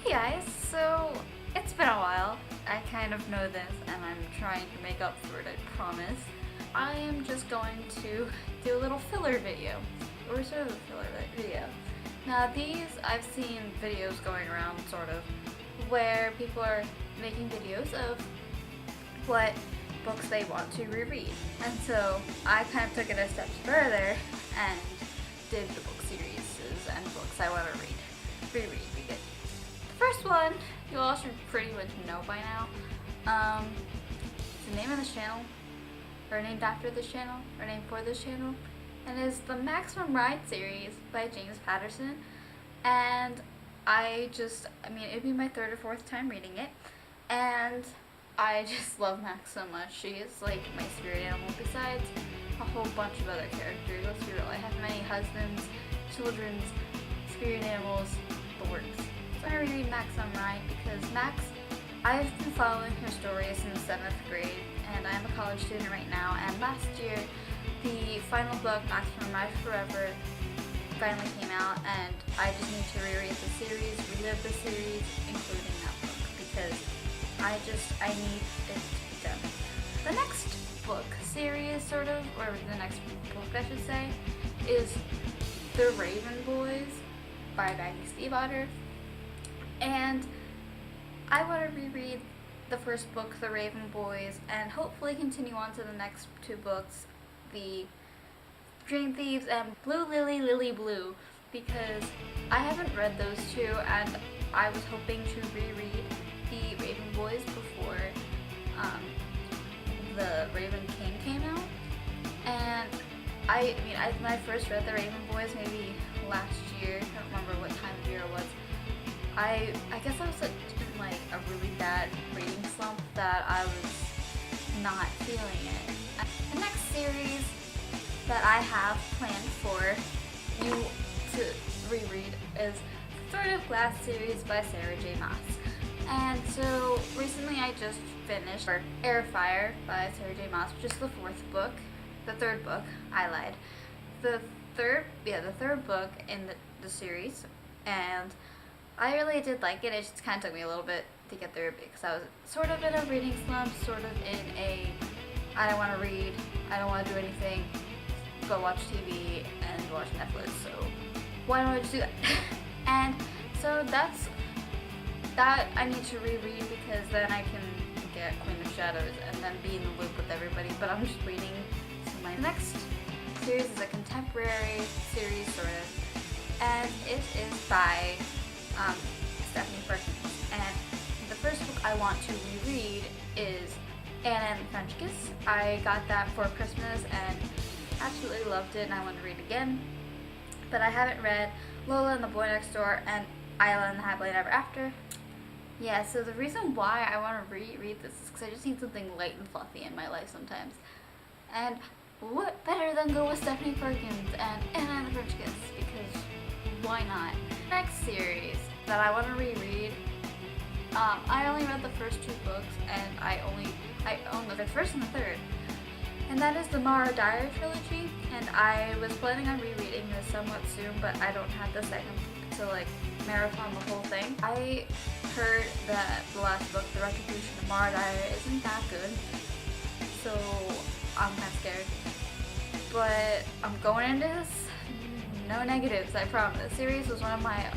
Hey guys, so it's been a while. I kind of know this and I'm trying to make up for it, I promise. I am just going to do a little filler video, or sort of a filler video. Now these, I've seen videos going around sort of, where people are making videos of what books they want to reread. And so I kind of took it a step further and did the book series and books I want to reread. Because the first one, you all should pretty much know by now. It's the name of this channel, or named after this channel, or named for this channel, and is the Maximum Ride series by James Patterson. And it'd be my third or fourth time reading it, and I just love Max so much. She is like my spirit animal, besides a whole bunch of other characters. Let's be real, I have many husbands, children's, spirit animals, the works. So I reread Maximum Ride because Max, I've been following her story since 7th grade, and I'm a college student right now, and last year the final book, Maximum Ride Forever, finally came out, and I just need to reread the series, relive the series, including that book, because I need it to be done. The next book series, sort of, or the next book I should say, is The Raven Boys by Maggie Stiefvater. And I want to reread the first book, The Raven Boys, and hopefully continue on to the next two books, The Dream Thieves and Blue Lily, Lily Blue, because I haven't read those two, and I was hoping to reread The Raven Boys before The Raven King came out. And when I first read The Raven Boys, maybe last year, I don't remember what time of year it was, I guess I was in like a really bad reading slump that I was not feeling it. The next series that I have planned for you to reread is Sort of Glass series by Sarah J. Maas. And so recently I just finished Air Fire by Sarah J. Maas, which is the third book, I lied. The third book in the series, and I really did like it. It just kind of took me a little bit to get through it because I was sort of in a reading slump, sort of in a I don't want to read, I don't want to do anything, go watch TV and watch Netflix, so why don't I just do that? And so that I need to reread, because then I can get Queen of Shadows and then be in the loop with everybody, but I'm just reading. So my next series is a contemporary series, sort of, and it is by Stephanie Perkins. And the first book I want to reread is Anna and the French Kiss. I got that for Christmas and absolutely loved it, and I want to read again. But I haven't read Lola and the Boy Next Door and Isla and the Happily Ever After. Yeah, so the reason why I want to reread this is because I just need something light and fluffy in my life sometimes. And what better than go with Stephanie Perkins and Anna and the French Kiss, because why not? Next series that I want to reread, I only read the first two books, and I own the first and the third, and that is the Mara Diary trilogy. And I was planning on rereading this somewhat soon, but I don't have the second book to like marathon the whole thing. I heard that the last book, The Retribution of Mara Diary, isn't that good, so I'm kind of scared. But I'm going into this no negatives, I promise. The series was one of my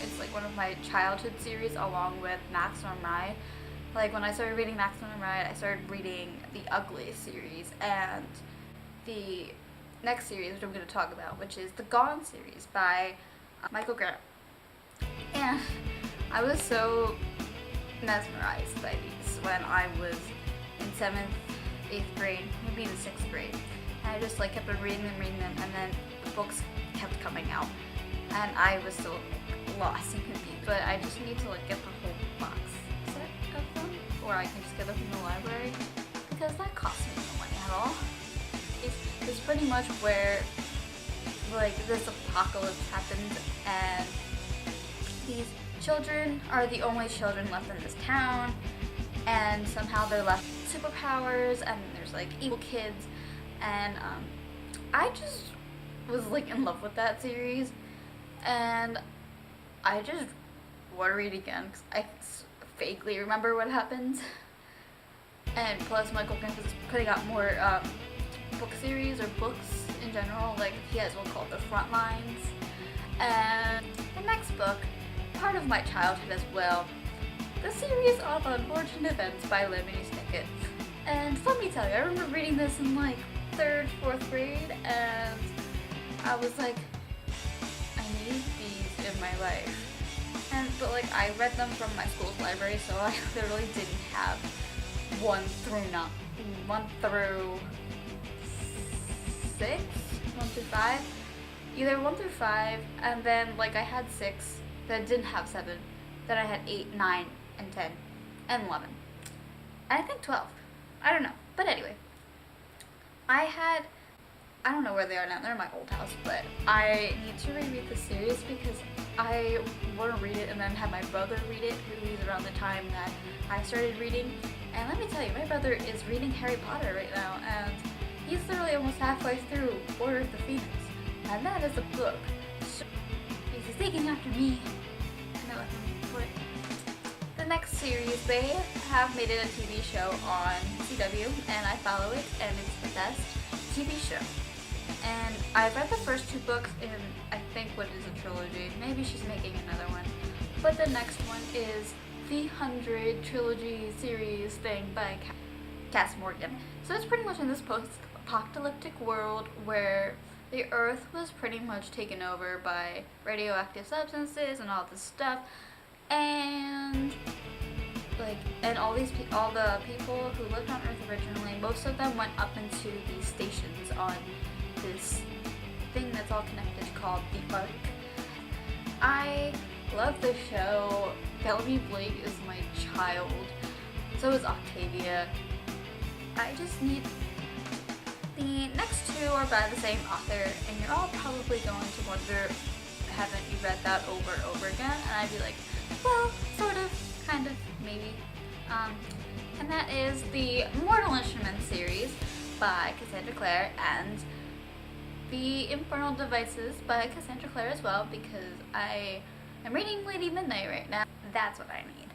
it's like one of my childhood series, along with Maximum Ride. Like when I started reading Maximum Ride, I started reading the Ugly series, and the next series, which I'm going to talk about, which is the Gone series by Michael Graham. And I was so mesmerized by these when I was in 7th, 8th grade, maybe even 6th grade. And I just like kept on reading them, and then the books kept coming out, and I was so lost and confused. But I just need to like get the whole box set of them, or I can just get them from the library, because that costs me no money at all. It's pretty much where like this apocalypse happens, and these children are the only children left in this town, and somehow they're left with superpowers, and there's like evil kids, and I just was like in love with that series, and I just want to read again because I vaguely remember what happens. And plus, Michael Prince is putting out more book series or books in general. Like, he has one called The Front Lines. And the next book, part of my childhood as well, the series of Unfortunate Events by Lemony Snicket. And let me tell you, I remember reading this in like 3rd, 4th grade, and I was like, I need these in my life. But like, I read them from my school's library, so I literally didn't have 1 through 6, 1 through 5, either 1 through 5, and then like I had 6 that didn't have 7, then I had 8, 9, and 10, and 11, and I think 12. I don't know, but anyway, I don't know where they are now. They're in my old house, but I need to reread the series because I want to read it and then have my brother read it, who is around the time that I started reading. And let me tell you, my brother is reading Harry Potter right now, and he's literally almost halfway through Order of the Phoenix, and that is a book. So he's taking after me, and I love him for it. The next series, they have made it a TV show on CW, and I follow it, and it's the best TV show. And I've read the first 2 books in, I think, what is a trilogy. Maybe she's making another one. But the next one is the 100 trilogy series thing by Cass Morgan. So it's pretty much in this post-apocalyptic world where the Earth was pretty much taken over by radioactive substances and all this stuff. And all the people who lived on Earth originally, most of them went up into these stations on this thing that's all connected called the Ark. I love the show. Octavia Blake is my child. So is Octavia. I just need... The next 2 are by the same author, and you're all probably going to wonder, haven't you read that over and over again? And I'd be like, well, sort of, kind of, maybe. And that is the Mortal Instruments series by Cassandra Clare, and the Infernal Devices by Cassandra Clare as well, because I am reading Lady Midnight right now. That's what I need.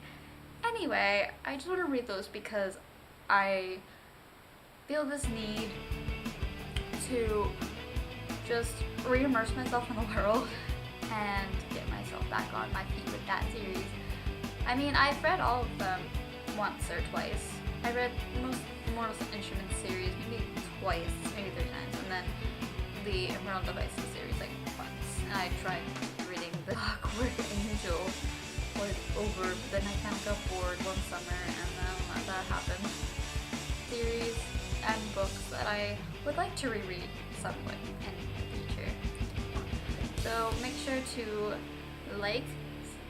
Anyway, I just want to read those because I feel this need to just re-immerse myself in the world and get myself back on my feet with that series. I mean, I've read all of them once or twice. I read most Mortal Instruments series maybe twice, maybe 3 times, and then the Infernal Devices series like once. And I tried reading The Awkward Angel over the night I got bored one summer, and then that happened. Series and books that I would like to reread somewhat in the future. So make sure to like,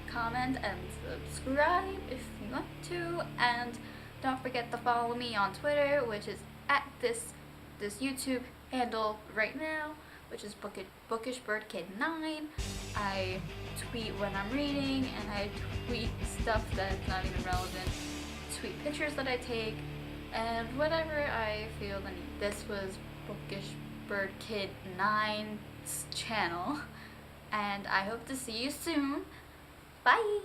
comment, and subscribe if you want to, and don't forget to follow me on Twitter, which is at this YouTube handle right now, which is bookishbirdkid9. I tweet when I'm reading, and I tweet stuff that's not even relevant, tweet pictures that I take, and whatever I feel the need. This was bookishbirdkid9's channel, and I hope to see you soon. Bye!